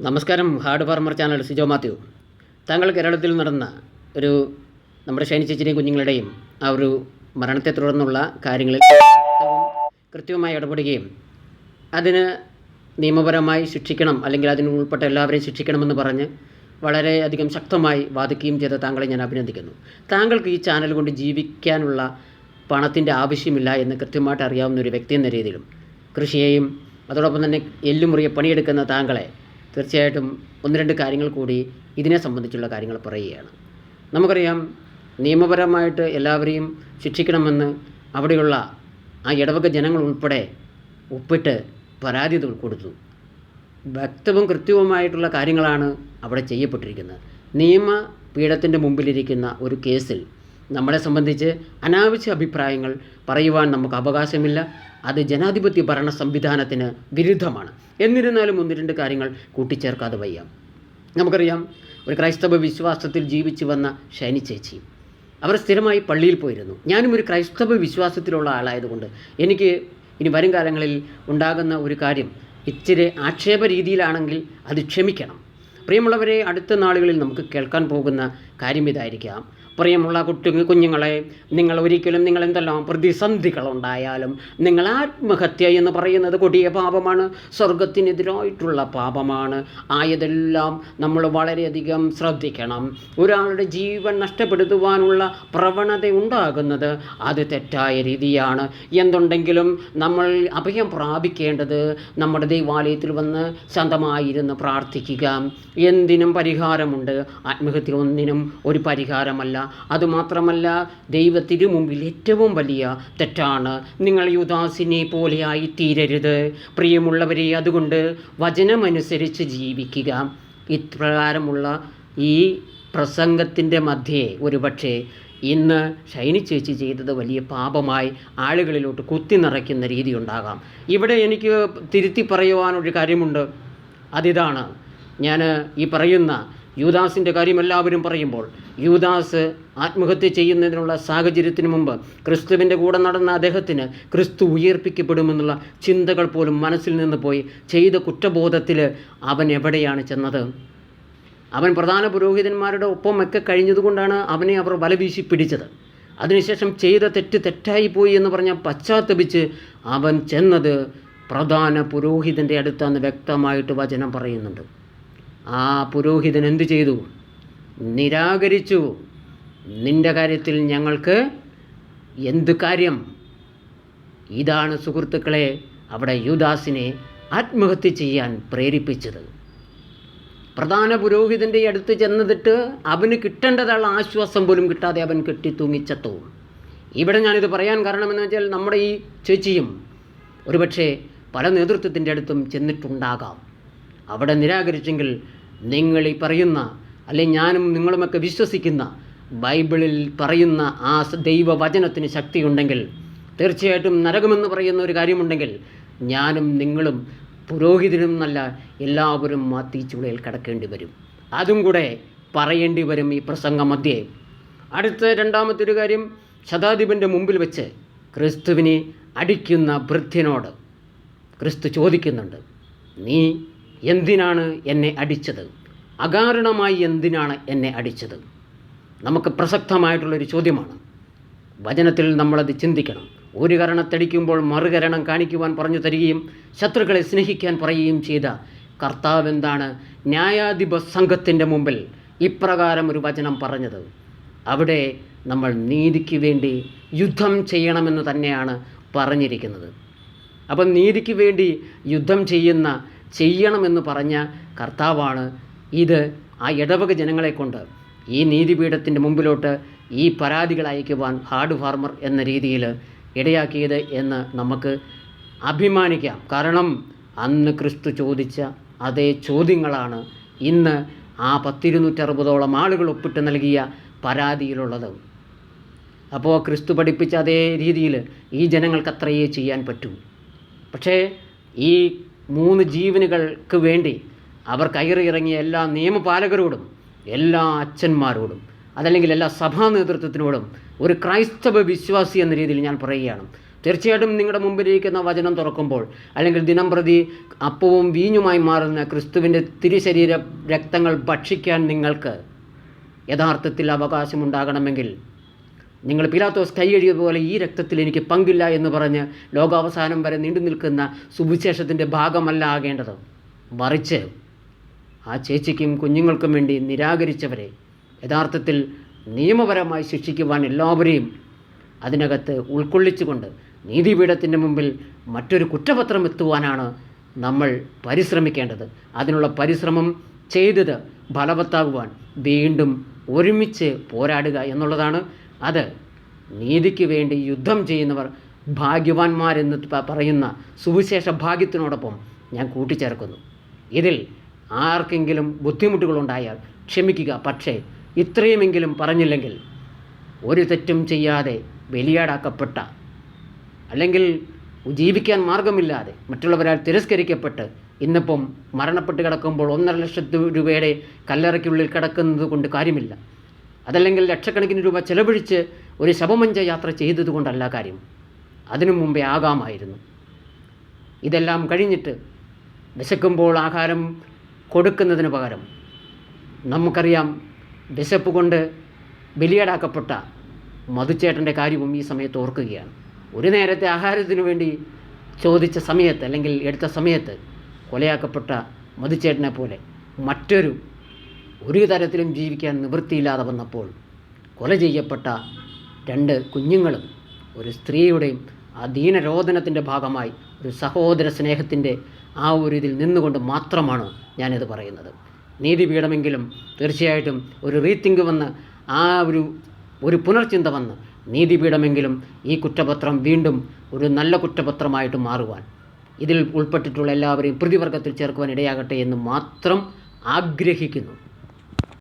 നമസ്കാരം. Hard farmer channel Sijo Mathew. താങ്കൾ കേരളത്തിൽ നടന്ന ഒരു നമ്മുടെ ഷൈനി ചേച്ചിയുടെയും കുഞ്ഞുങ്ങളുടെയും ആ ഒരു മരണത്തെ തുടർന്നുള്ള കാര്യങ്ങളിൽ കൃത്യമായി ഇടപെടുകയും അതിന് നിയമപരമായി ശിക്ഷിക്കണം, അല്ലെങ്കിൽ അതിന് ഉൾപ്പെട്ട എല്ലാവരെയും ശിക്ഷിക്കണമെന്ന് പറഞ്ഞ് വളരെയധികം ശക്തമായി വാദിക്കുകയും ചെയ്ത താങ്കളെ ഞാൻ അഭിനന്ദിക്കുന്നു. താങ്കൾക്ക് ഈ ചാനൽ കൊണ്ട് ജീവിക്കാനുള്ള പണത്തിൻ്റെ ആവശ്യമില്ല എന്ന് കൃത്യമായിട്ട് അറിയാവുന്ന ഒരു വ്യക്തി എന്ന രീതിയിലും കൃഷിയെയും അതോടൊപ്പം തന്നെ എല്ലുമുറിയെ പണിയെടുക്കുന്ന താങ്കളെ തീർച്ചയായിട്ടും ഒന്ന് രണ്ട് കാര്യങ്ങൾ കൂടി ഇതിനെ സംബന്ധിച്ചുള്ള കാര്യങ്ങൾ പറയുകയാണ്. നമുക്കറിയാം, നിയമപരമായിട്ട് എല്ലാവരെയും ശിക്ഷിക്കണമെന്ന് അവിടെയുള്ള ആ ഇടവക ജനങ്ങൾ ഉൾപ്പെടെ ഒപ്പിട്ട് പരാതി കൊടുത്തു. വ്യക്തവും കൃത്യവുമായിട്ടുള്ള കാര്യങ്ങളാണ് അവിടെ ചെയ്യപ്പെട്ടിരിക്കുന്നത്. നിയമപീഠത്തിൻ്റെ മുമ്പിലിരിക്കുന്ന ഒരു കേസിൽ നമ്മളെ സംബന്ധിച്ച് അനാവശ്യ അഭിപ്രായങ്ങൾ പറയുവാൻ നമുക്ക് അവകാശമില്ല. അത് ജനാധിപത്യ ഭരണ സംവിധാനത്തിന് വിരുദ്ധമാണ്. എന്നിരുന്നാലും ഒന്ന് രണ്ട് കാര്യങ്ങൾ കൂട്ടിച്ചേർക്കാതെ വയ്യ. നമുക്കറിയാം, ഒരു ക്രൈസ്തവ വിശ്വാസത്തിൽ ജീവിച്ചു വന്ന ഷൈനി ചേച്ചി അവർ സ്ഥിരമായി പള്ളിയിൽ പോയിരുന്നു. ഞാനും ഒരു ക്രൈസ്തവ വിശ്വാസത്തിലുള്ള ആളായതുകൊണ്ട് എനിക്ക് ഇനി വരും കാലങ്ങളിൽ ഉണ്ടാകുന്ന ഒരു കാര്യം ഇച്ചിരി ആക്ഷേപ രീതിയിലാണെങ്കിൽ അത് ക്ഷമിക്കണം. പ്രിയമുള്ളവരെ, അടുത്ത നാളുകളിൽ നമുക്ക് കേൾക്കാൻ പോകുന്ന കാര്യം ഇതായിരിക്കാം. പ്രിയമുള്ള കുഞ്ഞുങ്ങളെ, നിങ്ങൾ ഒരിക്കലും എന്തെല്ലാം പ്രതിസന്ധികളുണ്ടായാലും നിങ്ങൾ ആത്മഹത്യ എന്ന് പറയുന്നത് കൊടിയ പാപമാണ്, സ്വർഗത്തിനെതിരായിട്ടുള്ള പാപമാണ്. ആയതെല്ലാം നമ്മൾ വളരെയധികം ശ്രദ്ധിക്കണം. ഒരാളുടെ ജീവൻ നഷ്ടപ്പെടുത്തുവാനുള്ള പ്രവണത ഉണ്ടാകുന്നത് അത് തെറ്റായ രീതിയാണ്. എന്തുണ്ടെങ്കിലും നമ്മൾ അഭയം പ്രാപിക്കേണ്ടത് നമ്മുടെ ദൈവാലയത്തിൽ വന്ന് ശാന്തമായിരുന്ന് പ്രാർത്ഥിക്കുക. എന്തിനും പരിഹാരമുണ്ട്, ആത്മഹത്യ ഒന്നിനും ഒരു പരിഹാരമല്ല. അതുമാത്രമല്ല, ദൈവത്തിനു മുമ്പിൽ ഏറ്റവും വലിയ തെറ്റാണ്. നിങ്ങൾ യൂദാസിനെ പോലെയായി തീരരുത്. പ്രിയമുള്ളവരെ, അതുകൊണ്ട് വചനമനുസരിച്ച് ജീവിക്കുക. ഇപ്രകാരമുള്ള ഈ പ്രസംഗത്തിൻ്റെ മധ്യേ ഒരുപക്ഷെ ഇന്ന് ഷൈനി ചേച്ചി ചെയ്തത് വലിയ പാപമായി ആളുകളിലോട്ട് കുത്തി നിറയ്ക്കുന്ന രീതി ഉണ്ടാകാം. ഇവിടെ എനിക്ക് തിരുത്തി പറയുവാനൊരു കാര്യമുണ്ട്. അതിതാണ്, ഞാൻ ഈ പറയുന്ന യൂദാസിൻ്റെ കാര്യം എല്ലാവരും പറയുമ്പോൾ, യൂദാസ് ആത്മഹത്യ ചെയ്യുന്നതിനുള്ള സാഹചര്യത്തിന് മുമ്പ് ക്രിസ്തുവിൻ്റെ കൂടെ നടന്ന അദ്ദേഹത്തിന് ക്രിസ്തു ഉയർപ്പിക്കപ്പെടുമെന്നുള്ള ചിന്തകൾ പോലും മനസ്സിൽ നിന്ന് പോയി ചെയ്ത കുറ്റബോധത്തിൽ അവൻ എവിടെയാണ് ചെന്നത്? അവൻ പ്രധാന പുരോഹിതന്മാരുടെ ഒപ്പമൊക്കെ കഴിഞ്ഞതുകൊണ്ടാണ് അവനെ അവർ വലവീശി പിടിച്ചത്. അതിനുശേഷം ചെയ്ത തെറ്റായിപ്പോയി എന്ന് പറഞ്ഞാൽ പശ്ചാത്തപിച്ച് അവൻ ചെന്നത് പ്രധാന പുരോഹിതൻ്റെ അടുത്താന്ന് വ്യക്തമായിട്ട് വചനം പറയുന്നുണ്ട്. ആ പുരോഹിതൻ എന്തു ചെയ്തു? നിരാകരിച്ചു. നിൻ്റെ കാര്യത്തിൽ ഞങ്ങൾക്ക് എന്ത് കാര്യം? ഇതാണ് സുഹൃത്തുക്കളെ അവിടെ യൂദാസിനെ ആത്മഹത്യ ചെയ്യാൻ പ്രേരിപ്പിച്ചത്. പ്രധാന പുരോഹിതൻ്റെ അടുത്ത് ചെന്നിട്ട് അവന് കിട്ടേണ്ടതുള്ള ആശ്വാസം പോലും കിട്ടാതെ അവൻ കെട്ടിത്തൂങ്ങിച്ചെത്തു. ഇവിടെ ഞാനിത് പറയാൻ കാരണമെന്ന് വെച്ചാൽ, നമ്മുടെ ഈ ചേച്ചിയും ഒരുപക്ഷെ പല നേതൃത്വത്തിൻ്റെ അടുത്തും ചെന്നിട്ടുണ്ടാകാം. അവിടെ നിരാകരിച്ചെങ്കിൽ നിങ്ങൾ ഈ പറയുന്ന, അല്ലെങ്കിൽ ഞാനും നിങ്ങളുമൊക്കെ വിശ്വസിക്കുന്ന ബൈബിളിൽ പറയുന്ന ആ ദൈവവചനത്തിന് ശക്തിയുണ്ടെങ്കിൽ, തീർച്ചയായിട്ടും നരകമെന്ന് പറയുന്ന ഒരു കാര്യമുണ്ടെങ്കിൽ, ഞാനും നിങ്ങളും പുരോഹിതനും എന്നല്ല എല്ലാവരും ആ തീച്ചുളയിൽ കടക്കേണ്ടി വരും. അതും കൂടെ പറയേണ്ടി വരും ഈ പ്രസംഗം മധ്യേ. അടുത്ത രണ്ടാമത്തെ ഒരു കാര്യം, ശതാധിപൻ്റെ മുമ്പിൽ വെച്ച് ക്രിസ്തുവിനെ അടിക്കുന്ന ഭൃത്യനോട് ക്രിസ്തു ചോദിക്കുന്നുണ്ട്, നീ എന്തിനാണ് എന്നെ അടിച്ചത്? അകാരണമായി എന്തിനാണ് എന്നെ അടിച്ചത്? നമുക്ക് പ്രസക്തമായിട്ടുള്ളൊരു ചോദ്യമാണ്. വചനത്തിൽ നമ്മളത് ചിന്തിക്കണം. ഒരു കരണത്തടിക്കുമ്പോൾ മറുകരണം കാണിക്കുവാൻ പറഞ്ഞു തരികയും ശത്രുക്കളെ സ്നേഹിക്കാൻ പറയുകയും ചെയ്ത കർത്താവ് എന്താണ് ന്യായാധിപ സംഘത്തിൻ്റെ മുമ്പിൽ ഇപ്രകാരം ഒരു വചനം പറഞ്ഞത്? അവിടെ നമ്മൾ നീതിക്ക് വേണ്ടി യുദ്ധം ചെയ്യണമെന്ന് തന്നെയാണ് പറഞ്ഞിരിക്കുന്നത്. അപ്പം നീതിക്ക് വേണ്ടി യുദ്ധം ചെയ്യണമെന്ന് പറഞ്ഞ കർത്താവാണ് ഇത് ആ ഇടവക ജനങ്ങളെ കൊണ്ട് ഈ നീതിപീഠത്തിൻ്റെ മുമ്പിലോട്ട് ഈ പരാതികൾ അയക്കുവാൻ ഹാർഡ് ഫാർമർ എന്ന രീതിയിൽ ഇടയാക്കിയത് എന്ന് നമുക്ക് അഭിമാനിക്കാം. കാരണം അന്ന് ക്രിസ്തു ചോദിച്ച അതേ ചോദ്യങ്ങളാണ് ഇന്ന് ആ 260 ആളുകൾ ഒപ്പിട്ട് നൽകിയ പരാതിയിലുള്ളത്. അപ്പോൾ ക്രിസ്തു പഠിപ്പിച്ച അതേ രീതിയിൽ ഈ ജനങ്ങൾക്ക് അത്രയേ ചെയ്യാൻ പറ്റൂ. പക്ഷേ ഈ 3 ജീവനുകൾക്ക് വേണ്ടി അവർ കയറിയിറങ്ങിയ എല്ലാ നിയമപാലകരോടും, എല്ലാ അച്ഛന്മാരോടും, അതല്ലെങ്കിൽ എല്ലാ സഭാ നേതൃത്വത്തിനോടും ഒരു ക്രൈസ്തവ വിശ്വാസി എന്ന രീതിയിൽ ഞാൻ പറയുകയാണ്, തീർച്ചയായിട്ടും നിങ്ങളുടെ മുമ്പിലിരിക്കുന്ന വചനം തുറക്കുമ്പോൾ, അല്ലെങ്കിൽ ദിനം പ്രതി അപ്പവും വീഞ്ഞുമായി മാറുന്ന ക്രിസ്തുവിൻ്റെ തിരുശരീര രക്തങ്ങൾ ഭക്ഷിക്കാൻ നിങ്ങൾക്ക് യഥാർത്ഥത്തിൽ അവകാശമുണ്ടാകണമെങ്കിൽ, നിങ്ങൾ പിലാത്തോസ് കൈയഴിയതുപോലെ ഈ രക്തത്തിൽ എനിക്ക് പങ്കില്ല എന്ന് പറഞ്ഞ് ലോകാവസാനം വരെ നീണ്ടു നിൽക്കുന്ന സുവിശേഷത്തിൻ്റെ ഭാഗമല്ല ആകേണ്ടത്. മറിച്ച് ആ ചേച്ചിക്കും കുഞ്ഞുങ്ങൾക്കും വേണ്ടി നിരാകരിച്ചവരെ യഥാർത്ഥത്തിൽ നിയമപരമായി ശിക്ഷിക്കുവാൻ എല്ലാവരെയും അതിനകത്ത് ഉൾക്കൊള്ളിച്ചുകൊണ്ട് നീതിപീഠത്തിൻ്റെ മുമ്പിൽ മറ്റൊരു കുറ്റപത്രം എത്തുവാനാണ് നമ്മൾ പരിശ്രമിക്കേണ്ടത്. അതിനുള്ള പരിശ്രമം ചെയ്തത് ഫലവത്താകുവാൻ വീണ്ടും ഒരുമിച്ച് പോരാടുക എന്നുള്ളതാണ്. അത് നീതിക്ക് വേണ്ടി യുദ്ധം ചെയ്യുന്നവർ ഭാഗ്യവാന്മാരെന്ന് പറയുന്ന സുവിശേഷ ഭാഗ്യത്തിനോടൊപ്പം ഞാൻ കൂട്ടിച്ചേർക്കുന്നു. ഇതിൽ ആർക്കെങ്കിലും ബുദ്ധിമുട്ടുകളുണ്ടായാൽ ക്ഷമിക്കുക. പക്ഷേ ഇത്രയുമെങ്കിലും പറഞ്ഞില്ലെങ്കിൽ, ഒരു തെറ്റും ചെയ്യാതെ ബലിയാടാക്കപ്പെട്ട, അല്ലെങ്കിൽ ജീവിക്കാൻ മാർഗമില്ലാതെ മറ്റുള്ളവരാൽ തിരസ്കരിക്കപ്പെട്ട് ഇന്നിപ്പം മരണപ്പെട്ട് കിടക്കുമ്പോൾ 1,50,000 രൂപയുടെ കല്ലറയ്ക്കുള്ളിൽ കിടക്കുന്നത് കൊണ്ട് കാര്യമില്ല. അതല്ലെങ്കിൽ ലക്ഷക്കണക്കിന് രൂപ ചെലവഴിച്ച് ഒരു ശവമഞ്ച യാത്ര ചെയ്തതുകൊണ്ടല്ല കാര്യം. അതിനു മുമ്പേ ആകാമായിരുന്നു. ഇതെല്ലാം കഴിഞ്ഞിട്ട് വിശക്കുമ്പോൾ ആഹാരം കൊടുക്കുന്നതിന് പകരം, നമുക്കറിയാം വിശപ്പ് കൊണ്ട് ബലിയാടാക്കപ്പെട്ട മധുച്ചേട്ടൻ്റെ കാര്യവും ഈ സമയത്ത് ഓർക്കുകയാണ്. ഒരു നേരത്തെ ആഹാരത്തിനു വേണ്ടി ചോദിച്ച സമയത്ത്, അല്ലെങ്കിൽ എടുത്ത സമയത്ത് കൊലയാക്കപ്പെട്ട മധുച്ചേട്ടനെ പോലെ ഒരു തരത്തിലും ജീവിക്കാൻ നിവൃത്തിയില്ലാതെ വന്നപ്പോൾ കൊല ചെയ്യപ്പെട്ട 2 കുഞ്ഞുങ്ങളും ഒരു സ്ത്രീയുടെയും ആ ദീനരോധനത്തിൻ്റെ ഭാഗമായി ഒരു സഹോദര സ്നേഹത്തിൻ്റെ ആ ഒരു ഇതിൽ നിന്നുകൊണ്ട് മാത്രമാണ് ഞാനിത് പറയുന്നത്. നീതിപീഠമെങ്കിലും തീർച്ചയായിട്ടും ഒരു റീതിങ്ക് വന്ന്, ആ ഒരു പുനർചിന്ത വന്ന് നീതിപീഠമെങ്കിലും ഈ കുറ്റപത്രം വീണ്ടും ഒരു നല്ല കുറ്റപത്രമായിട്ട് മാറുവാൻ, ഇതിൽ ഉൾപ്പെട്ടിട്ടുള്ള എല്ലാവരെയും പ്രതിവർഗത്തിൽ ചേർക്കുവാൻ ഇടയാകട്ടെ എന്ന് മാത്രം ആഗ്രഹിക്കുന്നു.